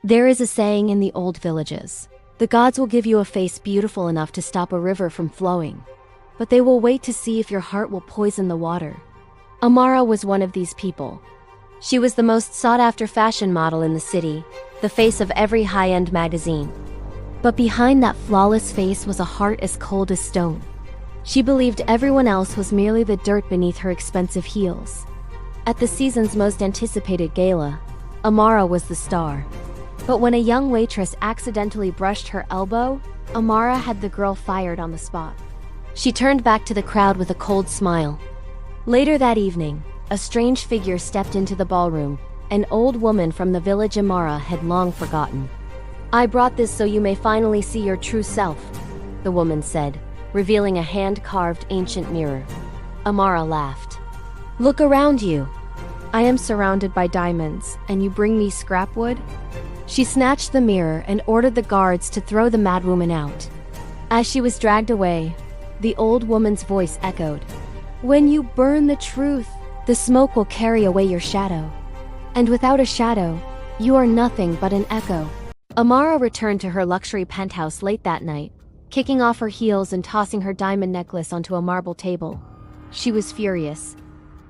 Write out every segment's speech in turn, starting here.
There is a saying in the old villages. The gods will give you a face beautiful enough to stop a river from flowing, but they will wait to see if your heart will poison the water. Amara was one of these people. She was the most sought-after fashion model in the city, the face of every high-end magazine. But behind that flawless face was a heart as cold as stone. She believed everyone else was merely the dirt beneath her expensive heels. At the season's most anticipated gala, Amara was the star. But when a young waitress accidentally brushed her elbow, Amara had the girl fired on the spot. She turned back to the crowd with a cold smile. Later that evening, a strange figure stepped into the ballroom, an old woman from the village Amara had long forgotten. "I brought this so you may finally see your true self," the woman said, revealing a hand-carved ancient mirror. Amara laughed. "Look around you. I am surrounded by diamonds, and you bring me scrap wood?" She snatched the mirror and ordered the guards to throw the madwoman out. As she was dragged away, the old woman's voice echoed. "When you burn the truth, the smoke will carry away your shadow. And without a shadow, you are nothing but an echo." Amara returned to her luxury penthouse late that night, kicking off her heels and tossing her diamond necklace onto a marble table. She was furious.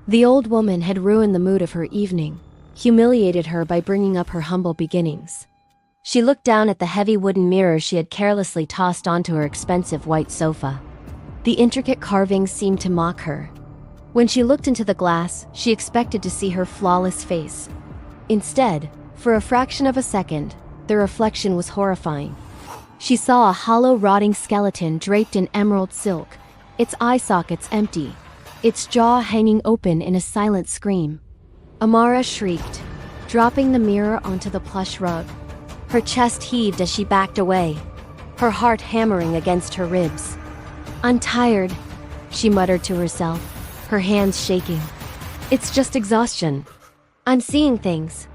The old woman had ruined the mood of her evening, humiliated her by bringing up her humble beginnings. She looked down at the heavy wooden mirror she had carelessly tossed onto her expensive white sofa. The intricate carvings seemed to mock her. When she looked into the glass, she expected to see her flawless face. Instead, for a fraction of a second, the reflection was horrifying. She saw a hollow, rotting skeleton draped in emerald silk, its eye sockets empty, its jaw hanging open in a silent scream. Amara shrieked, dropping the mirror onto the plush rug. Her chest heaved as she backed away, her heart hammering against her ribs. "I'm tired," she muttered to herself, her hands shaking. "It's just exhaustion. I'm seeing things."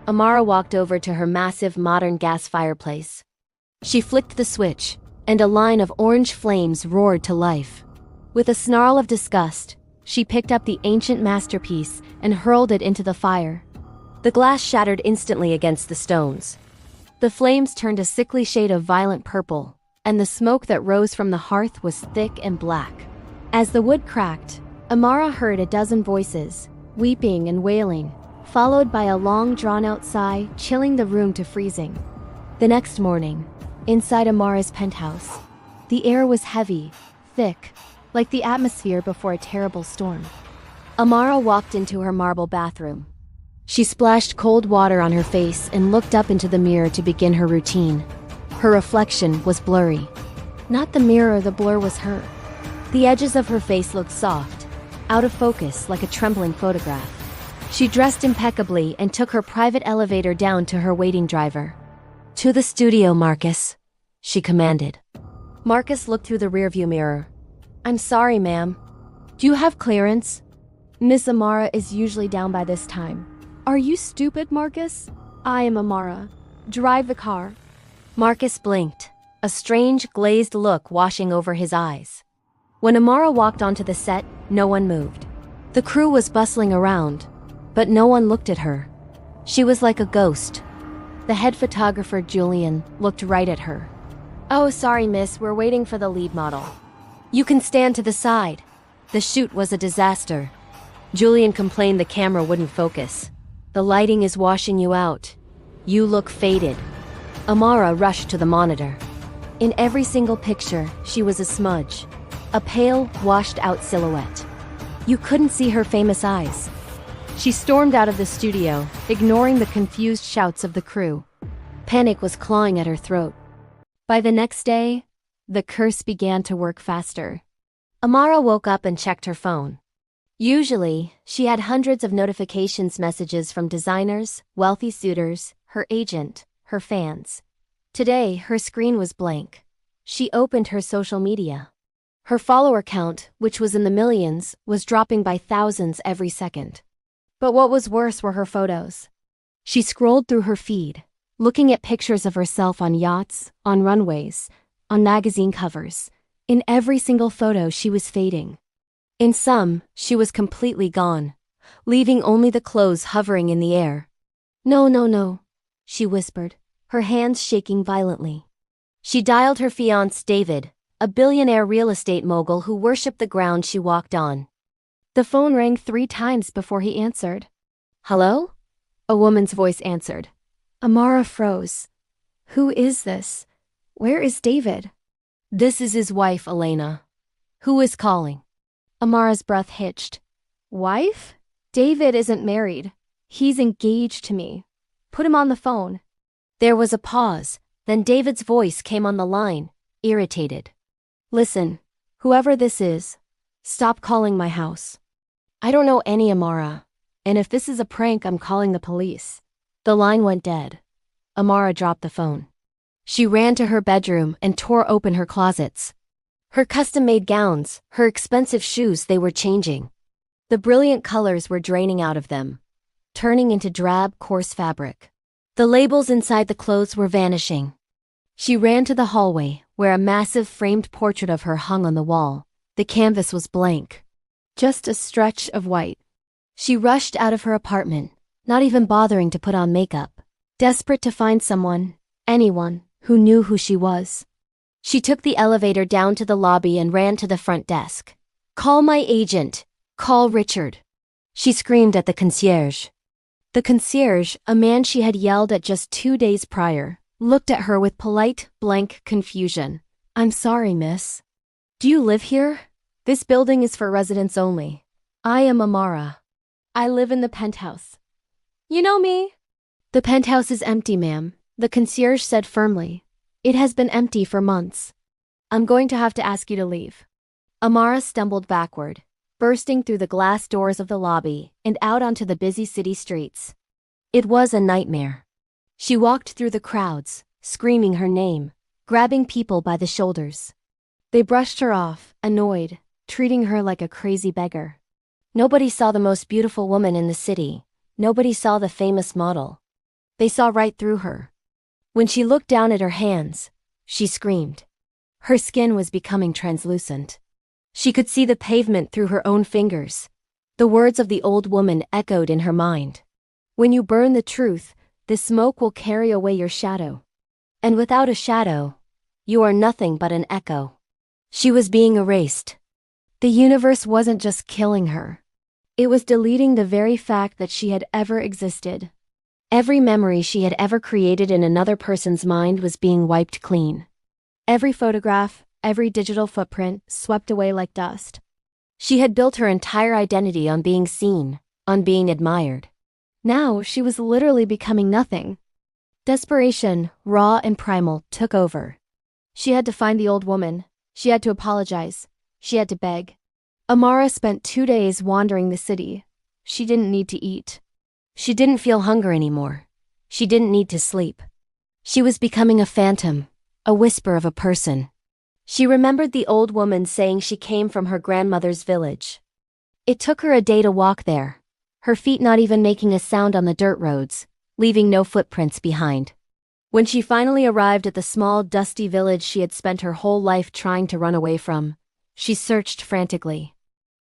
Amara walked over to her massive modern gas fireplace. She flicked the switch, and a line of orange flames roared to life. With a snarl of disgust, she picked up the ancient masterpiece and hurled it into the fire. The glass shattered instantly against the stones. The flames turned a sickly shade of violent purple, and the smoke that rose from the hearth was thick and black. As the wood cracked, Amara heard a dozen voices, weeping and wailing, followed by a long drawn-out sigh, chilling the room to freezing. The next morning, inside Amara's penthouse, the air was heavy, thick, like the atmosphere before a terrible storm. Amara walked into her marble bathroom. She splashed cold water on her face and looked up into the mirror to begin her routine. Her reflection was blurry. Not the mirror, the blur was her. The edges of her face looked soft, out of focus like a trembling photograph. She dressed impeccably and took her private elevator down to her waiting driver. "To the studio, Marcus," she commanded. Marcus looked through the rearview mirror. "I'm sorry, ma'am. Do you have clearance?" "Miss Amara is usually down by this time." "Are you stupid, Marcus? I am Amara. Drive the car." Marcus blinked, a strange, glazed look washing over his eyes. When Amara walked onto the set, no one moved. The crew was bustling around, but no one looked at her. She was like a ghost. The head photographer, Julian, looked right at her. "Oh, sorry, miss, we're waiting for the lead model." "You can stand to the side." The shoot was a disaster. Julian complained the camera wouldn't focus. "The lighting is washing you out. You look faded." Amara rushed to the monitor. In every single picture, she was a smudge, a pale, washed-out silhouette. You couldn't see her famous eyes. She stormed out of the studio, ignoring the confused shouts of the crew. Panic was clawing at her throat. By the next day, the curse began to work faster. Amara woke up and checked her phone. Usually, she had hundreds of notifications messages from designers, wealthy suitors, her agent, her fans. Today, her screen was blank. She opened her social media. Her follower count, which was in the millions, was dropping by thousands every second. But what was worse were her photos. She scrolled through her feed, looking at pictures of herself on yachts, on runways, on magazine covers. In every single photo, she was fading. In some, she was completely gone, leaving only the clothes hovering in the air. No, she whispered. her hands shaking violently. She dialed her fiancé David, a billionaire real estate mogul who worshipped the ground she walked on. The phone rang 3 times before he answered. "Hello?" A woman's voice answered. Amara froze. "Who is this? Where is David?" "This is his wife, Elena." "Who is calling?" Amara's breath hitched. "Wife? David isn't married. He's engaged to me. Put him on the phone." There was a pause, then David's voice came on the line, irritated. "Listen, whoever this is, stop calling my house. I don't know any Amara, and if this is a prank, I'm calling the police." The line went dead. Amara dropped the phone. She ran to her bedroom and tore open her closets. Her custom-made gowns, her expensive shoes, they were changing. The brilliant colors were draining out of them, turning into drab, coarse fabric. The labels inside the clothes were vanishing. She ran to the hallway, where a massive framed portrait of her hung on the wall. The canvas was blank, just a stretch of white. She rushed out of her apartment, not even bothering to put on makeup, desperate to find someone, anyone, who knew who she was. She took the elevator down to the lobby and ran to the front desk. "Call my agent. Call Richard." She screamed at the concierge. The concierge, a man she had yelled at just 2 days prior, looked at her with polite, blank confusion. "I'm sorry, miss. Do you live here? This building is for residents only. I am Amara. I live in the penthouse. You know me?" "The penthouse is empty, ma'am," the concierge said firmly. "It has been empty for months. I'm going to have to ask you to leave." Amara stumbled backward, bursting through the glass doors of the lobby and out onto the busy city streets. It was a nightmare. She walked through the crowds, screaming her name, grabbing people by the shoulders. They brushed her off, annoyed, treating her like a crazy beggar. Nobody saw the most beautiful woman in the city. Nobody saw the famous model. They saw right through her. When she looked down at her hands, she screamed. Her skin was becoming translucent. She could see the pavement through her own fingers. The words of the old woman echoed in her mind. "When you burn the truth, the smoke will carry away your shadow. And without a shadow, you are nothing but an echo." She was being erased. The universe wasn't just killing her. It was deleting the very fact that she had ever existed. Every memory she had ever created in another person's mind was being wiped clean. Every photograph, every digital footprint swept away like dust. She had built her entire identity on being seen, on being admired. Now she was literally becoming nothing. Desperation, raw and primal, took over. She had to find the old woman. She had to apologize. She had to beg. Amara spent 2 days wandering the city. She didn't need to eat. She didn't feel hunger anymore. She didn't need to sleep. She was becoming a phantom, a whisper of a person. She remembered the old woman saying she came from her grandmother's village. It took her a day to walk there, her feet not even making a sound on the dirt roads, leaving no footprints behind. When she finally arrived at the small, dusty village she had spent her whole life trying to run away from, she searched frantically.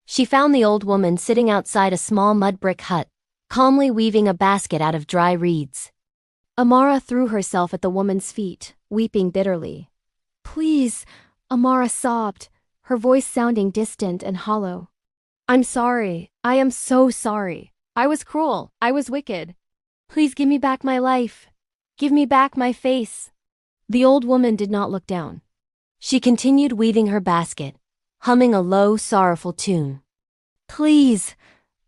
She found the old woman sitting outside a small mud brick hut, calmly weaving a basket out of dry reeds. Amara threw herself at the woman's feet, weeping bitterly. "Please," Amara sobbed, her voice sounding distant and hollow. "I'm sorry. I am so sorry. I was cruel. I was wicked. Please give me back my life. Give me back my face." The old woman did not look down. She continued weaving her basket, humming a low, sorrowful tune. "Please,"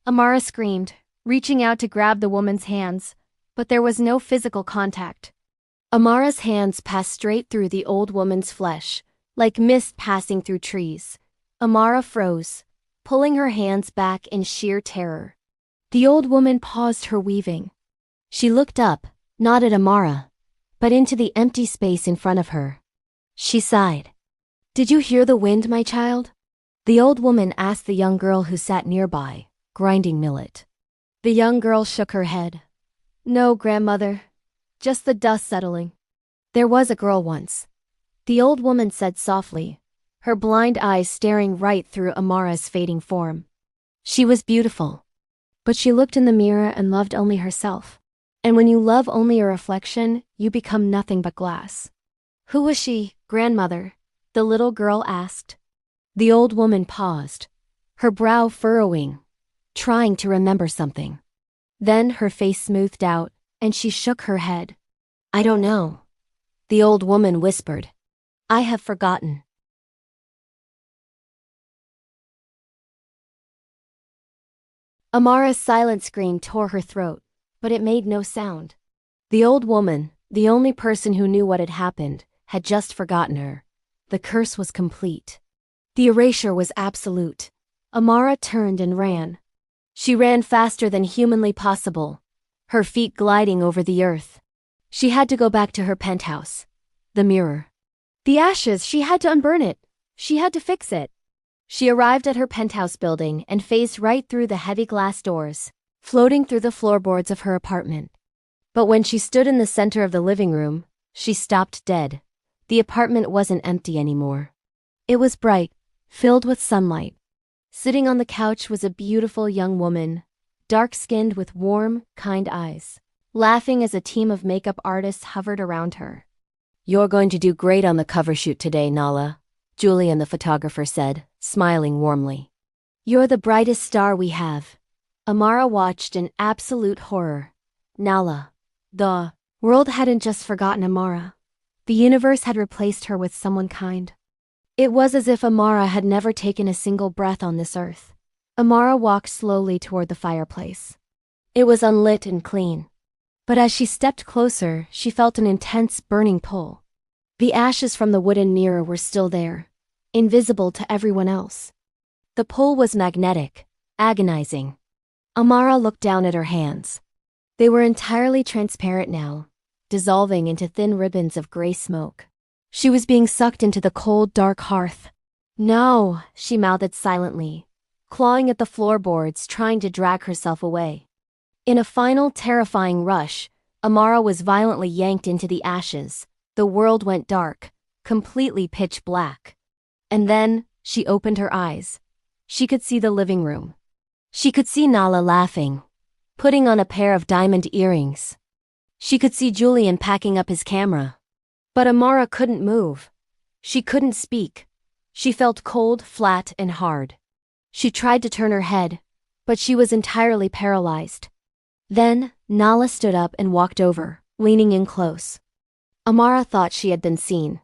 Amara screamed, reaching out to grab the woman's hands, but there was no physical contact. Amara's hands passed straight through the old woman's flesh, like mist passing through trees. Amara froze, pulling her hands back in sheer terror. The old woman paused her weaving. She looked up, not at Amara, but into the empty space in front of her. She sighed. "Did you hear the wind, my child?" The old woman asked the young girl who sat nearby, grinding millet. The young girl shook her head. "No, grandmother. Just the dust settling." "There was a girl once," the old woman said softly, her blind eyes staring right through Amara's fading form. "She was beautiful, but she looked in the mirror and loved only herself. And when you love only a reflection, you become nothing but glass. Who was she, grandmother? The little girl asked. The old woman paused, her brow furrowing, trying to remember something. Then her face smoothed out, and she shook her head. I don't know. The old woman whispered. I have forgotten. Amara's silent scream tore her throat, but it made no sound. The old woman, the only person who knew what had happened, had just forgotten her. The curse was complete. The erasure was absolute. Amara turned and ran. She ran faster than humanly possible, her feet gliding over the earth. She had to go back to her penthouse. The mirror. The ashes, she had to unburn it. She had to fix it. She arrived at her penthouse building and phased right through the heavy glass doors, floating through the floorboards of her apartment. But when she stood in the center of the living room, she stopped dead. The apartment wasn't empty anymore. It was bright, filled with sunlight. Sitting on the couch was a beautiful young woman, dark-skinned with warm, kind eyes, laughing as a team of makeup artists hovered around her. You're going to do great on the cover shoot today, Nala, Julian the photographer said, smiling warmly. You're the brightest star we have. Amara watched in absolute horror. Nala. The world hadn't just forgotten Amara. The universe had replaced her with someone kind. It was as if Amara had never taken a single breath on this earth. Amara walked slowly toward the fireplace. It was unlit and clean. But as she stepped closer, she felt an intense burning pull. The ashes from the wooden mirror were still there, invisible to everyone else. The pull was magnetic, agonizing. Amara looked down at her hands. They were entirely transparent now, dissolving into thin ribbons of gray smoke. She was being sucked into the cold, dark hearth. No, she mouthed silently, clawing at the floorboards, trying to drag herself away. In a final, terrifying rush, Amara was violently yanked into the ashes. The world went dark, completely pitch black. And then, she opened her eyes. She could see the living room. She could see Nala laughing, putting on a pair of diamond earrings. She could see Julian packing up his camera. But Amara couldn't move. She couldn't speak. She felt cold, flat, and hard. She tried to turn her head, but she was entirely paralyzed. Then, Nala stood up and walked over, leaning in close. Amara thought she had been seen.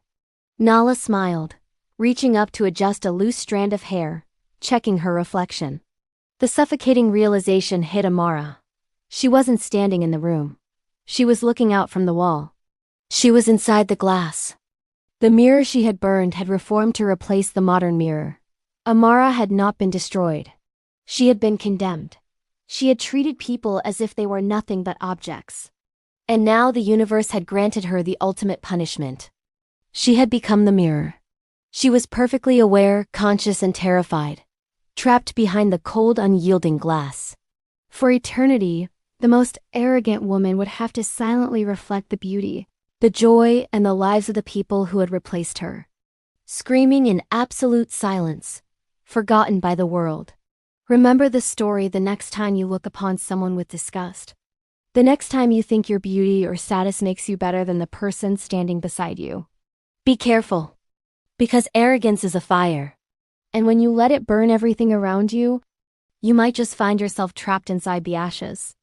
Nala smiled, reaching up to adjust a loose strand of hair, checking her reflection. The suffocating realization hit Amara. She wasn't standing in the room. She was looking out from the wall. She was inside the glass. The mirror she had burned had reformed to replace the modern mirror. Amara had not been destroyed. She had been condemned. She had treated people as if they were nothing but objects. And now the universe had granted her the ultimate punishment. She had become the mirror. She was perfectly aware, conscious, and terrified, trapped behind the cold, unyielding glass. For eternity, the most arrogant woman would have to silently reflect the beauty, the joy, and the lives of the people who had replaced her. Screaming in absolute silence, forgotten by the world. Remember the story the next time you look upon someone with disgust. The next time you think your beauty or status makes you better than the person standing beside you. Be careful. Because arrogance is a fire. And when you let it burn everything around you, you might just find yourself trapped inside the ashes.